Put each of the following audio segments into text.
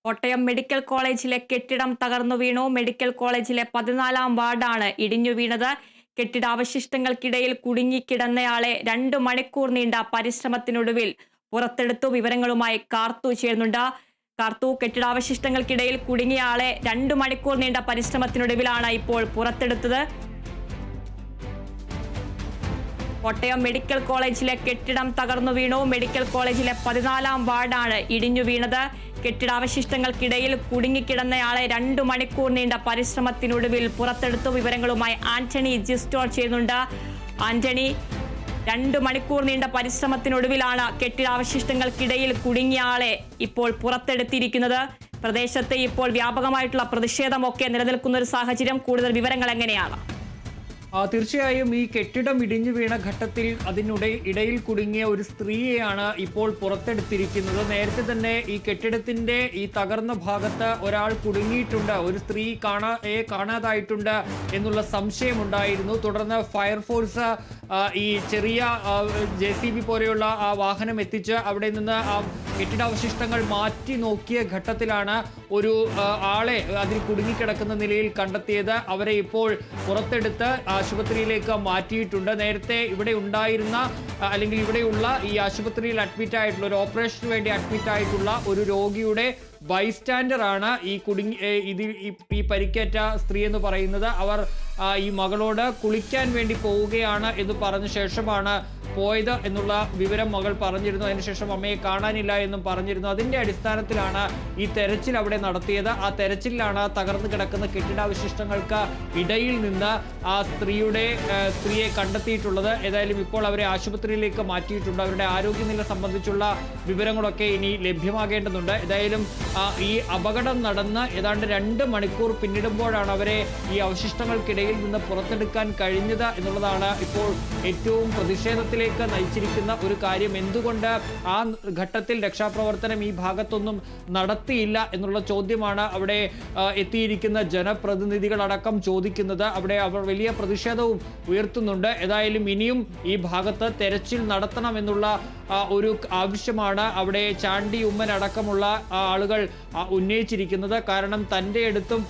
Kottayam medical കോളേജിലെ കെട്ടിടം തകർന്നു വീണു. മെഡിക്കൽ കോളേജിലെ 14-ാം വാർഡാണ് ഇടിഞ്ഞു വീണത്. കെട്ടിടാവശിഷ്ടങ്ങൾക്കിടയിൽ കുടുങ്ങിക്കിടന്നയാളെ 2 മണിക്കൂർ നീണ്ട പരിശ്രമത്തിനൊടുവിൽ പുറത്തെടുത്തു. വിവരങ്ങളുമായി കാർത്തു ചേരുന്നുണ്ട്. കാർത്തു, കെട്ടിടാവശിഷ്ടങ്ങൾക്കിടയിൽ കുടുങ്ങിയ ആളെ 2 മണിക്കൂർ നീണ്ട പരിശ്രമത്തിനൊടുവിലാണ് ഇപ്പോൾ പുറത്തെടുത്തത്. കോട്ടയം മെഡിക്കൽ കോളേജിലെ കെട്ടിടം തകർന്നു വീണു. മെഡിക്കൽ കോളേജിലെ 14-ാം വാർഡാണ് ഇടിഞ്ഞു വീണത്. കെട്ടിടാവശിഷ്ടങ്ങൾക്കിടയിൽ കുടുങ്ങിക്കിടന്നയാളെ 2 മണിക്കൂർ നീണ്ട പരിശ്രമത്തിനൊടുവിൽ പുറത്തെടുത്തു. വിവരങ്ങളുമായി ആന്റണി ജിസ്റ്റോർ ചെയ്യുന്നുണ്ട്. ആന്റണി, 2 മണിക്കൂർ നീണ്ട പരിശ്രമത്തിനൊടുവിലാണ് കെട്ടിടാവശിഷ്ടങ്ങൾക്കിടയിൽ കുടുങ്ങിയ ആളെ ഇപ്പോൾ പുറത്തെടുത്തിരിക്കുന്നത്. പ്രദേശത്ത് ഇപ്പോൾ വ്യാപകമായിട്ടുള്ള പ്രതിഷേധമൊക്കെ നിലനിൽക്കുന്ന ഒരു സാഹചര്യം. കൂടുതൽ വിവരങ്ങൾ എങ്ങനെയാണ്? തീർച്ചയായും ഈ കെട്ടിടം ഇടിഞ്ഞു വീണ ഘട്ടത്തിൽ ഇടയിൽ കുടുങ്ങിയ ഒരു സ്ത്രീയെയാണ് ഇപ്പോൾ പുറത്തെടുത്തിരിക്കുന്നത്. നേരത്തെ തന്നെ ഈ കെട്ടിടത്തിന്റെ ഈ തകർന്ന ഭാഗത്ത് ഒരാൾ കുടുങ്ങിയിട്ടുണ്ട്, ഒരു സ്ത്രീ കാണാതായിട്ടുണ്ട് എന്നുള്ള സംശയമുണ്ടായിരുന്നു. തുടർന്ന് ഫയർഫോഴ്സ് ഈ ചെറിയ JCB പോലെയുള്ള ആ വാഹനം എത്തിച്ച് അവിടെ നിന്ന് ആ കെട്ടിടാവശിഷ്ടങ്ങൾ മാറ്റി നോക്കിയ ഘട്ടത്തിലാണ് ഒരു ആളെ അതിൽ കുടുങ്ങിക്കിടക്കുന്ന നിലയിൽ കണ്ടെത്തിയത്. അവരെ ഇപ്പോൾ പുറത്തെടുത്ത് ആശുപത്രിയിലേക്ക് മാറ്റിയിട്ടുണ്ട്. നേരത്തെ ഇവിടെ ഉണ്ടായിരുന്ന അല്ലെങ്കിൽ ഇവിടെയുള്ള ഈ ആശുപത്രിയിൽ അഡ്മിറ്റ് ആയിട്ടുള്ള ഒരു ഓപ്പറേഷന് വേണ്ടി അഡ്മിറ്റ് ആയിട്ടുള്ള ഒരു രോഗിയുടെ ബൈസ്റ്റാൻഡറാണ് ഈ പരിക്കേറ്റ സ്ത്രീ എന്ന് പറയുന്നത്. അവർ ഈ മകളോട് കുളിക്കാൻ വേണ്ടി പോവുകയാണ് എന്ന് പറഞ്ഞ ശേഷമാണ് പോയത് എന്നുള്ള വിവരം മകൾ പറഞ്ഞിരുന്നു. അതിനുശേഷം അമ്മയെ കാണാനില്ല എന്നും പറഞ്ഞിരുന്നു. അതിന്റെ അടിസ്ഥാനത്തിലാണ് ഈ തെരച്ചിൽ അവിടെ നടത്തിയത്. ആ തെരച്ചിലാണ് തകർന്നു കിടക്കുന്ന കെട്ടിടാവശിഷ്ടങ്ങൾക്ക് ഇടയിൽ നിന്ന് ആ സ്ത്രീയെ കണ്ടെത്തിയിട്ടുള്ളത്. ഏതായാലും ഇപ്പോൾ അവരെ ആശുപത്രിയിലേക്ക് മാറ്റിയിട്ടുണ്ട്. അവരുടെ ആരോഗ്യനില സംബന്ധിച്ചുള്ള വിവരങ്ങളൊക്കെ ഇനി ലഭ്യമാകേണ്ടതുണ്ട്. ഏതായാലും ഈ അപകടം നടന്ന് ഏതാണ്ട് 2 മണിക്കൂർ പിന്നിടുമ്പോഴാണ് അവരെ ഈ അവശിഷ്ടങ്ങൾക്കിടയിൽ നിന്ന് പുറത്തെടുക്കാൻ കഴിഞ്ഞത് എന്നുള്ളതാണ് ഇപ്പോൾ ഏറ്റവും പ്രതിഷേധത്തിലേക്ക് നയിച്ചിരിക്കുന്ന ഒരു കാര്യം. എന്തുകൊണ്ട് ആ ഘട്ടത്തിൽ രക്ഷാപ്രവർത്തനം ഈ ഭാഗത്തൊന്നും നടത്തിയില്ല എന്നുള്ള ചോദ്യമാണ് അവിടെ എത്തിയിരിക്കുന്ന ജനപ്രതിനിധികളടക്കം ചോദിക്കുന്നത്. അവിടെ അവർ വലിയ പ്രതിഷേധവും ഉയർത്തുന്നുണ്ട്. ഏതായാലും ഇനിയും ഈ ഭാഗത്ത് തെരച്ചിൽ നടത്തണമെന്നുള്ള ഒരു ആവശ്യമാണ് അവിടെ ചാണ്ടി ഉമ്മൻ അടക്കമുള്ള ആളുകൾ ഉന്നയിച്ചിരിക്കുന്നത്. കാരണം തൻ്റെ അടുത്തും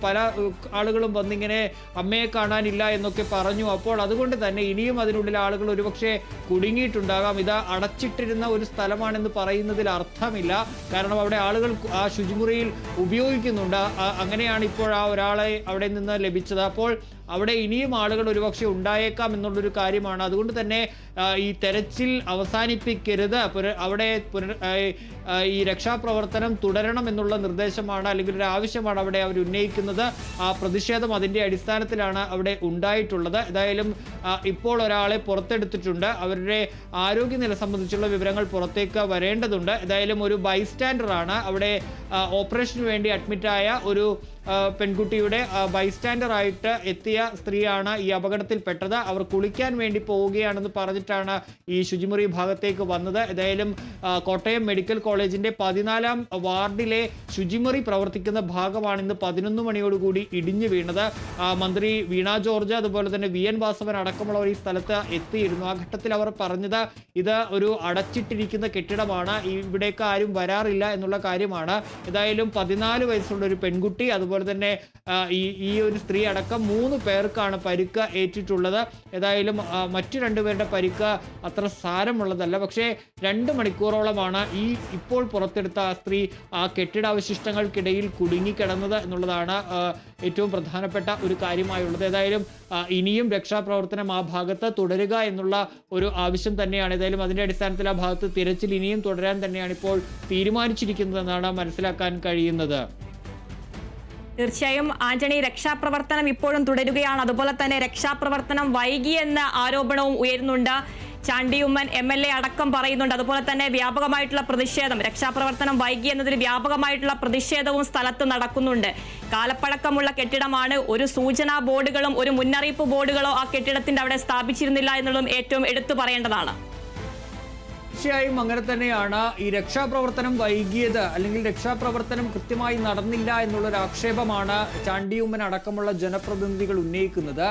പല ആളുകളും വന്നിങ്ങനെ അമ്മയെ കാണാനില്ല എന്നൊക്കെ പറഞ്ഞു. അപ്പോൾ അതുകൊണ്ട് തന്നെ ഇനിയും അതിനുള്ളിൽ ആളുകൾ ഒരുപക്ഷെ കുടുങ്ങിയിട്ടുണ്ടാകാം. ഇത് അടച്ചിട്ടിരുന്ന ഒരു സ്ഥലമാണെന്ന് പറയുന്നതിൽ അർത്ഥമില്ല. കാരണം അവിടെ ആളുകൾ ആ ശുചിമുറിയിൽ ഉപയോഗിക്കുന്നുണ്ട്. അങ്ങനെയാണ് ഇപ്പോൾ ആ ഒരാളെ അവിടെ നിന്ന് ലഭിച്ചത്. അപ്പോൾ അവിടെ ഇനിയും ആളുകൾ ഒരുപക്ഷെ ഉണ്ടായേക്കാം എന്നുള്ളൊരു കാര്യമാണ്. അതുകൊണ്ട് തന്നെ ഈ തെരച്ചിൽ അവസാനിപ്പിക്കരുത്, അവിടെ ഈ രക്ഷാപ്രവർത്തനം തുടരണം എന്നുള്ള നിർദ്ദേശമാണ് അല്ലെങ്കിൽ ഒരു ആവശ്യമാണ് അവിടെ അവർ ഉന്നയിക്കുന്നത്. ആ പ്രതിഷേധം അതിൻ്റെ അടിസ്ഥാനത്തിലാണ് അവിടെ ഉണ്ടായിട്ടുള്ളത്. ഏതായാലും ഇപ്പോൾ ഒരാളെ പുറത്തെടുത്തിട്ടുണ്ട്. അവരുടെ ആരോഗ്യനില സംബന്ധിച്ചുള്ള വിവരങ്ങൾ പുറത്തേക്ക് വരേണ്ടതുണ്ട്. ഏതായാലും ഒരു ബൈസ്റ്റാൻഡറാണ് അവിടെ ഓപ്പറേഷന് വേണ്ടി അഡ്മിറ്റായ ഒരു പെൺകുട്ടിയുടെ ബൈസ്റ്റാൻഡറായിട്ട് എത്തിയ സ്ത്രീയാണ് ഈ അപകടത്തിൽപ്പെട്ടത്. അവർ കുളിക്കാൻ വേണ്ടി പോവുകയാണെന്ന് പറഞ്ഞിട്ടാണ് ഈ ശുചിമുറി ഭാഗത്തേക്ക് വന്നത്. ഏതായാലും കോട്ടയം മെഡിക്കൽ കോളേജിന്റെ 14-ാം വാർഡിലെ ശുചിമുറി പ്രവർത്തിക്കുന്ന ഭാഗമാണ് ഇന്ന് 11 മണിയോടുകൂടി ഇടിഞ്ഞു വീണത്. മന്ത്രി വീണ ജോർജ് അതുപോലെ തന്നെ VN വാസവൻ അടക്കമുള്ളവർ ഈ സ്ഥലത്ത് എത്തിയിരുന്നു. ആ ഘട്ടത്തിൽ അവർ പറഞ്ഞത് ഇത് ഒരു അടച്ചിട്ടിരിക്കുന്ന കെട്ടിടമാണ്, ഇവിടേക്ക് ആരും വരാറില്ല എന്നുള്ള കാര്യമാണ്. ഏതായാലും 14 വയസ്സുള്ള ഒരു പെൺകുട്ടി അതുപോലെ തന്നെ ഈ ഒരു സ്ത്രീ അടക്കം 3 പേർക്കാണ് പരിക്ക് ഏറ്റിട്ടുള്ളത്. ഏതായാലും മറ്റു 2 പേരുടെ പരിക്ക് അത്ര സാരമുള്ളതല്ല. പക്ഷേ 2 മണിക്കൂറോളമാണ് ഇപ്പോൾ പുറത്തെടുത്ത ആ സ്ത്രീ ആ കെട്ടിടാവശിഷ്ടങ്ങൾക്കിടയിൽ കുടുങ്ങിക്കിടന്നത് എന്നുള്ളതാണ് ഏറ്റവും പ്രധാനപ്പെട്ട ഒരു കാര്യമായുള്ളത്. ഏതായാലും ഇനിയും രക്ഷാപ്രവർത്തനം ആ ഭാഗത്ത് തുടരുക എന്നുള്ള ഒരു ആവശ്യം തന്നെയാണ്. ഏതായാലും അതിന്റെ അടിസ്ഥാനത്തിൽ ആ ഭാഗത്ത് തിരച്ചിൽ ഇനിയും തുടരാൻ തന്നെയാണ് ഇപ്പോൾ തീരുമാനിച്ചിരിക്കുന്നതെന്നാണ് മനസ്സിലാക്കാൻ കഴിയുന്നത്. തീർച്ചയായും ആന്റണി, രക്ഷാപ്രവർത്തനം ഇപ്പോഴും തുടരുകയാണ്. അതുപോലെ തന്നെ രക്ഷാപ്രവർത്തനം വൈകിയെന്ന ആരോപണവും ഉയരുന്നുണ്ട്. ചാണ്ടി ഉമ്മൻ MLA അടക്കം പറയുന്നുണ്ട്. അതുപോലെ തന്നെ വ്യാപകമായിട്ടുള്ള പ്രതിഷേധം, രക്ഷാപ്രവർത്തനം വൈകി എന്നതിൽ വ്യാപകമായിട്ടുള്ള പ്രതിഷേധവും സ്ഥലത്ത് നടക്കുന്നുണ്ട്. കാലപ്പഴക്കമുള്ള കെട്ടിടമാണ്. ഒരു സൂചനാ ബോർഡുകളും ഒരു മുന്നറിയിപ്പ് ബോർഡുകളോ ആ കെട്ടിടത്തിന്റെ അവിടെ സ്ഥാപിച്ചിരുന്നില്ല എന്നുള്ളതും ഏറ്റവും എടുത്തു പറയേണ്ടതാണ്. തീർച്ചയായും അങ്ങനെ തന്നെയാണ്. ഈ രക്ഷാപ്രവർത്തനം വൈകിയത് അല്ലെങ്കിൽ രക്ഷാപ്രവർത്തനം കൃത്യമായി നടന്നില്ല എന്നുള്ളൊരു ആക്ഷേപമാണ് ചാണ്ടി ഉമ്മൻ അടക്കമുള്ള ജനപ്രതിനിധികൾ ഉന്നയിക്കുന്നത്.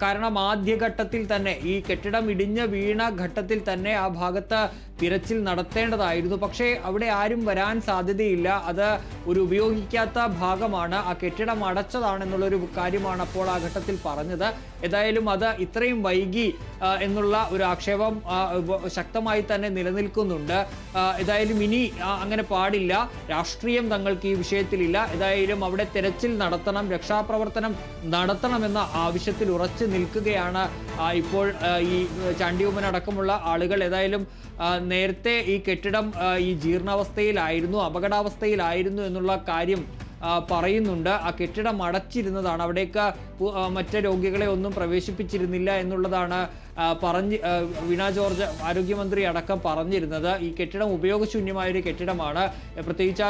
കാരണം ആദ്യഘട്ടത്തിൽ തന്നെ ഈ കെട്ടിടം ഇടിഞ്ഞ് വീണ ഘട്ടത്തിൽ തന്നെ ആ ഭാഗത്ത് തിരച്ചിൽ നടത്തേണ്ടതായിരുന്നു. പക്ഷേ അവിടെ ആരും വരാൻ സാധ്യതയില്ല. അത് ഒരു ഉപയോഗിക്കാത്ത ഭാഗമാണ്, ആ കെട്ടിടം അടച്ചതാണെന്നുള്ളൊരു കാര്യമാണ് അപ്പോൾ ആ ഘട്ടത്തിൽ പറഞ്ഞത്. ഏതായാലും അത് ഇത്രയും വൈകി എന്നുള്ള ഒരു ആക്ഷേപം ശക്തമായി തന്നെ നിലനിൽക്കുന്നുണ്ട്. ഏതായാലും ഇനി അങ്ങനെ പാടില്ല, രാഷ്ട്രീയം തങ്ങൾക്ക് ഈ വിഷയത്തിലില്ല. ഏതായാലും അവിടെ തെരച്ചിൽ നടത്തണം, രക്ഷാപ്രവർത്തനം നടത്തണമെന്ന ആവശ്യത്തിൽ ഉറച്ചു നിൽക്കുകയാണ് ഇപ്പോൾ ഈ ചാണ്ടിയുമ്മൻ അടക്കമുള്ള ആളുകൾ. ഏതായാലും നേരത്തെ ഈ കെട്ടിടം ഈ ജീർണാവസ്ഥയിലായിരുന്നു, അപകടാവസ്ഥയിലായിരുന്നു എന്നുള്ള കാര്യം പറയുന്നുണ്ട്. ആ കെട്ടിടം അടച്ചിരുന്നതാണ്, അവിടേക്ക് മറ്റ് രോഗികളെ ഒന്നും പ്രവേശിപ്പിച്ചിരുന്നില്ല എന്നുള്ളതാണ് വീണ ജോർജ് ആരോഗ്യമന്ത്രി അടക്കം പറഞ്ഞിരുന്നത്. ഈ കെട്ടിടം ഉപയോഗശൂന്യമായൊരു കെട്ടിടമാണ്. പ്രത്യേകിച്ച്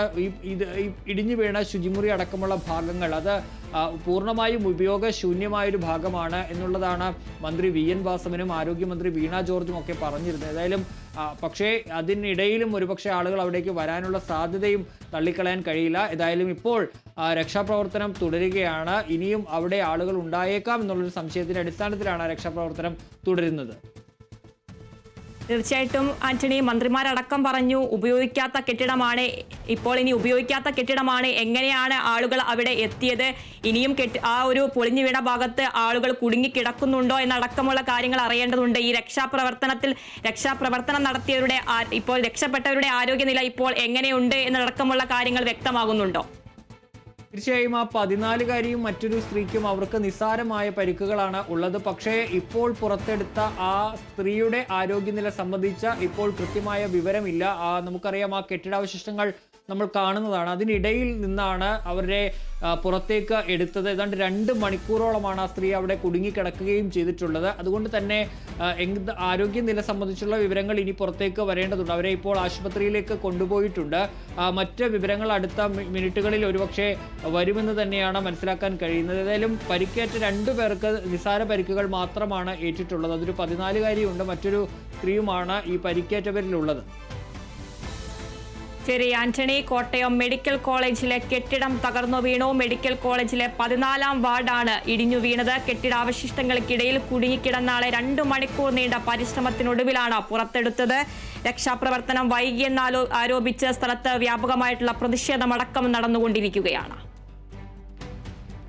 ഈ ഇടിഞ്ഞു വീണ ശുചിമുറി അടക്കമുള്ള ഭാഗങ്ങൾ അത് പൂർണ്ണമായും ഉപയോഗശൂന്യമായൊരു ഭാഗമാണ് എന്നുള്ളതാണ് മന്ത്രി VN വാസവനും ആരോഗ്യമന്ത്രി വീണ ജോർജും ഒക്കെ പറഞ്ഞിരുന്നത്. ഏതായാലും പക്ഷേ അതിനിടയിലും ഒരുപക്ഷെ ആളുകൾ അവിടേക്ക് വരാനുള്ള സാധ്യതയും തള്ളിക്കളയാൻ കഴിയില്ല. ഏതായാലും ഇപ്പോൾ രക്ഷാപ്രവർത്തനം തുടരുകയാണ്. ഇനിയും അവിടെ ആളുകൾ ഉണ്ടായേക്കാം എന്നുള്ളൊരു സംശയത്തിന്റെ അടിസ്ഥാനത്തിലാണ് രക്ഷാപ്രവർത്തനം തുടരുന്നത്. തീർച്ചയായിട്ടും ആന്റണി, മന്ത്രിമാരടക്കം പറഞ്ഞു ഉപയോഗിക്കാത്ത കെട്ടിടമാണ്, ഇപ്പോൾ ഇനി ഉപയോഗിക്കാത്ത കെട്ടിടമാണ്, എങ്ങനെയാണ് ആളുകൾ അവിടെ എത്തിയത്, ഇനിയും ആ ഒരു പൊളിഞ്ഞു വീണ ഭാഗത്ത് ആളുകൾ കുടുങ്ങിക്കിടക്കുന്നുണ്ടോ എന്നടക്കമുള്ള കാര്യങ്ങൾ അറിയേണ്ടതുണ്ട്. ഈ രക്ഷാപ്രവർത്തനം നടത്തിയവരുടെ ഇപ്പോൾ രക്ഷപ്പെട്ടവരുടെ ആരോഗ്യനില ഇപ്പോൾ എങ്ങനെയുണ്ട് എന്നടക്കമുള്ള കാര്യങ്ങൾ വ്യക്തമാകുന്നുണ്ടോ? തീർച്ചയായും ആ 14കാരിയും മറ്റൊരു സ്ത്രീക്കും അവർക്ക് നിസ്സാരമായ പരിക്കുകളാണ് ഉള്ളത്. പക്ഷേ ഇപ്പോൾ പുറത്തെടുത്ത ആ സ്ത്രീയുടെ ആരോഗ്യനില സംബന്ധിച്ച ഇപ്പോൾ കൃത്യമായ വിവരമില്ല. നമുക്കറിയാം, ആ കെട്ടിടാവശിഷ്ടങ്ങൾ നമ്മൾ കാണുന്നതാണ്. അതിനിടയിൽ നിന്നാണ് അവരെ പുറത്തേക്ക് എടുത്തത്. ഏതാണ്ട് 2 മണിക്കൂറോളമാണ് ആ സ്ത്രീ അവിടെ കുടുങ്ങിക്കിടക്കുകയും ചെയ്തിട്ടുള്ളത്. അതുകൊണ്ട് തന്നെ ആരോഗ്യനില സംബന്ധിച്ചുള്ള വിവരങ്ങൾ ഇനി പുറത്തേക്ക് വരേണ്ടതുണ്ട്. അവരെ ഇപ്പോൾ ആശുപത്രിയിലേക്ക് കൊണ്ടുപോയിട്ടുണ്ട്. മറ്റ് വിവരങ്ങൾ അടുത്ത മിനിറ്റുകളിൽ ഒരുപക്ഷെ വരുമെന്ന് തന്നെയാണ് മനസ്സിലാക്കാൻ കഴിയുന്നത്. ഏതായാലും പരിക്കേറ്റ 2 പേർക്ക് നിസ്സാര പരിക്കുകൾ മാത്രമാണ് ഏറ്റിട്ടുള്ളത്. അതൊരു 14കാരിയുണ്ട്, മറ്റൊരു സ്ത്രീയുമാണ് ഈ പരിക്കേറ്റവരിലുള്ളത്. ശരി ആന്റണി, കോട്ടയം മെഡിക്കൽ കോളേജിലെ കെട്ടിടം തകർന്നു വീണു. മെഡിക്കൽ കോളേജിലെ 14-ാം വാർഡാണ് ഇടിഞ്ഞു വീണത്. കെട്ടിടാവശിഷ്ടങ്ങൾക്കിടയിൽ കുടുങ്ങിക്കിടന്ന ആളെ 2 മണിക്കൂർ നീണ്ട പരിശ്രമത്തിനൊടുവിലാണ് പുറത്തെടുത്തത്. രക്ഷാപ്രവർത്തനം വൈകിയെന്ന് ആരോപിച്ച് സ്ഥലത്ത് വ്യാപകമായിട്ടുള്ള പ്രതിഷേധമടക്കം നടന്നുകൊണ്ടിരിക്കുകയാണ്.